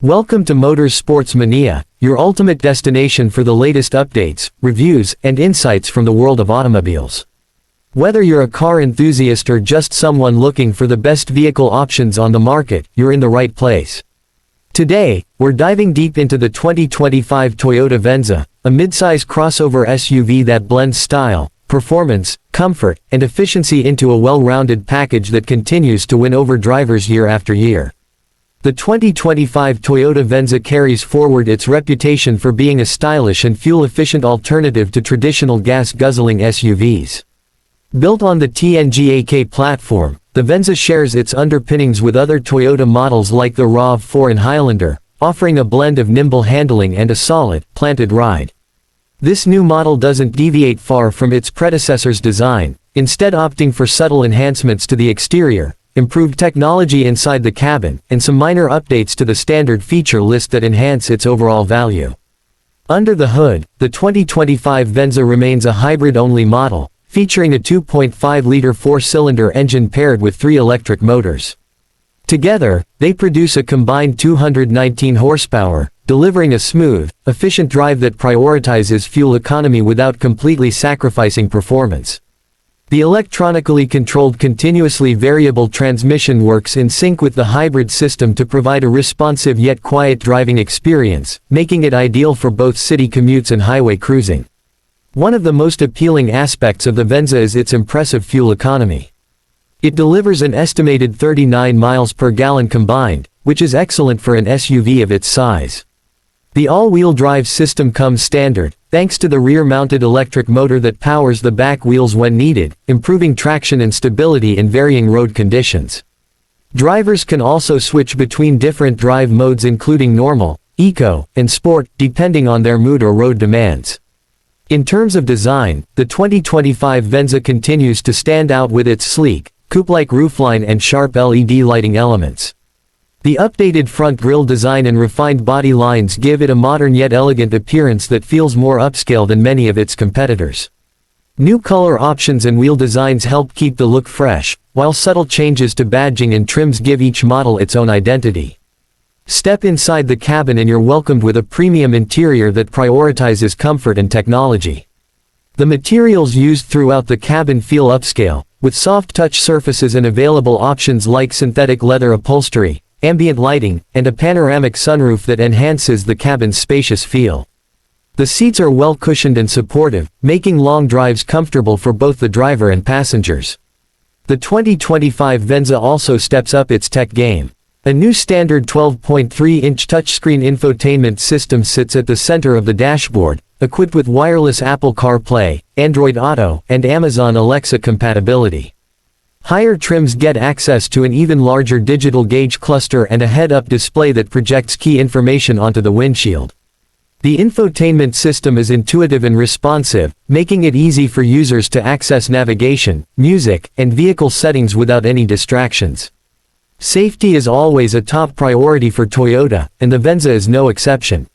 Welcome to Motors Sports Mania, your ultimate destination for the latest updates, reviews, and insights from the world of automobiles. Whether you're a car enthusiast or just someone looking for the best vehicle options on the market, you're in the right place. Today, we're diving deep into the 2025 Toyota Venza, a midsize crossover SUV that blends style, performance, comfort, and efficiency into a well-rounded package that continues to win over drivers year after year. The 2025 Toyota Venza carries forward its reputation for being a stylish and fuel-efficient alternative to traditional gas-guzzling SUVs. Built on the TNGA-K platform, the Venza shares its underpinnings with other Toyota models like the RAV4 and Highlander, offering a blend of nimble handling and a solid, planted ride. This new model doesn't deviate far from its predecessor's design, instead opting for subtle enhancements to the exterior, improved technology inside the cabin, and some minor updates to the standard feature list that enhance its overall value. Under the hood, the 2025 Venza remains a hybrid-only model, featuring a 2.5-liter four-cylinder engine paired with 3 electric motors. Together, they produce a combined 219 horsepower, delivering a smooth, efficient drive that prioritizes fuel economy without completely sacrificing performance. The electronically controlled continuously variable transmission works in sync with the hybrid system to provide a responsive yet quiet driving experience, making it ideal for both city commutes and highway cruising. One of the most appealing aspects of the Venza is its impressive fuel economy. It delivers an estimated 39 miles per gallon combined, which is excellent for an SUV of its size. The all-wheel drive system comes standard, thanks to the rear-mounted electric motor that powers the back wheels when needed, improving traction and stability in varying road conditions. Drivers can also switch between different drive modes including normal, eco, and sport, depending on their mood or road demands. In terms of design, the 2025 Venza continues to stand out with its sleek, coupe-like roofline and sharp LED lighting elements. The updated front grille design and refined body lines give it a modern yet elegant appearance that feels more upscale than many of its competitors. New color options and wheel designs help keep the look fresh, while subtle changes to badging and trims give each model its own identity. Step inside the cabin and you're welcomed with a premium interior that prioritizes comfort and technology. The materials used throughout the cabin feel upscale, with soft touch surfaces and available options like synthetic leather upholstery, ambient lighting, and a panoramic sunroof that enhances the cabin's spacious feel. The seats are well cushioned and supportive, making long drives comfortable for both the driver and passengers. The 2025 Venza also steps up its tech game. A new standard 12.3-inch touchscreen infotainment system sits at the center of the dashboard, equipped with wireless Apple CarPlay, Android Auto, and Amazon Alexa compatibility. Higher trims get access to an even larger digital gauge cluster and a head-up display that projects key information onto the windshield. The infotainment system is intuitive and responsive, making it easy for users to access navigation, music, and vehicle settings without any distractions. Safety is always a top priority for Toyota, and the Venza is no exception.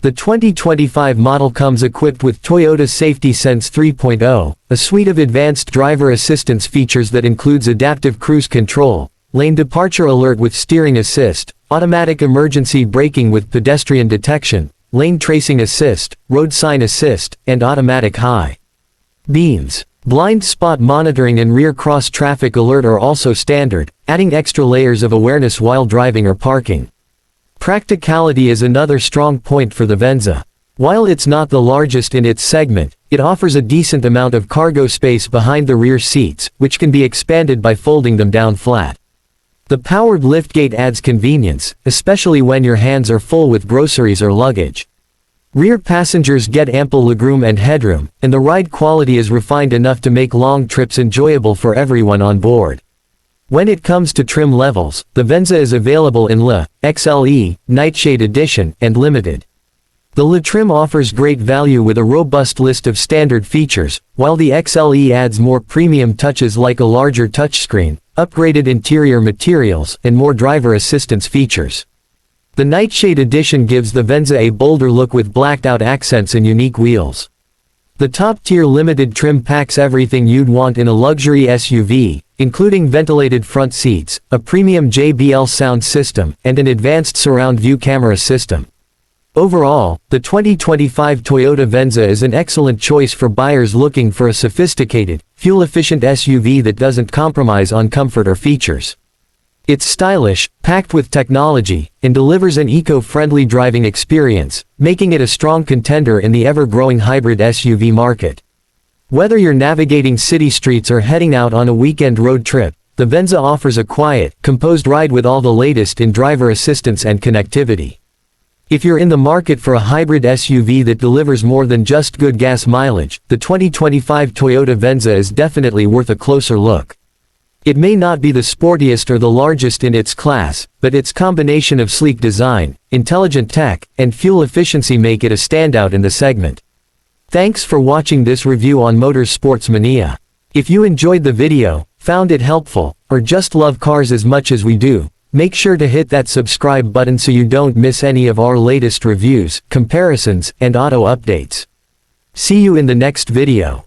The 2025 model comes equipped with Toyota Safety Sense 3.0, a suite of advanced driver assistance features that includes adaptive cruise control, lane departure alert with steering assist, automatic emergency braking with pedestrian detection, lane tracing assist, road sign assist, and automatic high beams. Blind spot monitoring and rear cross traffic alert are also standard, adding extra layers of awareness while driving or parking. Practicality is another strong point for the Venza. While it's not the largest in its segment, it offers a decent amount of cargo space behind the rear seats, which can be expanded by folding them down flat. The powered liftgate adds convenience, especially when your hands are full with groceries or luggage. Rear passengers get ample legroom and headroom, and the ride quality is refined enough to make long trips enjoyable for everyone on board. When it comes to trim levels, the Venza is available in Le, XLE, Nightshade Edition, and Limited. The Le trim offers great value with a robust list of standard features, while the XLE adds more premium touches like a larger touchscreen, upgraded interior materials, and more driver assistance features. The Nightshade Edition gives the Venza a bolder look with blacked-out accents and unique wheels. The top-tier limited trim packs everything you'd want in a luxury SUV, including ventilated front seats, a premium JBL sound system, and an advanced surround view camera system. Overall, the 2025 Toyota Venza is an excellent choice for buyers looking for a sophisticated, fuel-efficient SUV that doesn't compromise on comfort or features. It's stylish, packed with technology, and delivers an eco-friendly driving experience, making it a strong contender in the ever-growing hybrid SUV market. Whether you're navigating city streets or heading out on a weekend road trip, the Venza offers a quiet, composed ride with all the latest in driver assistance and connectivity. If you're in the market for a hybrid SUV that delivers more than just good gas mileage, the 2025 Toyota Venza is definitely worth a closer look. It may not be the sportiest or the largest in its class, but its combination of sleek design, intelligent tech, and fuel efficiency make it a standout in the segment. Thanks for watching this review on Motorsports Mania. If you enjoyed the video, found it helpful, or just love cars as much as we do, make sure to hit that subscribe button so you don't miss any of our latest reviews, comparisons, and auto updates. See you in the next video.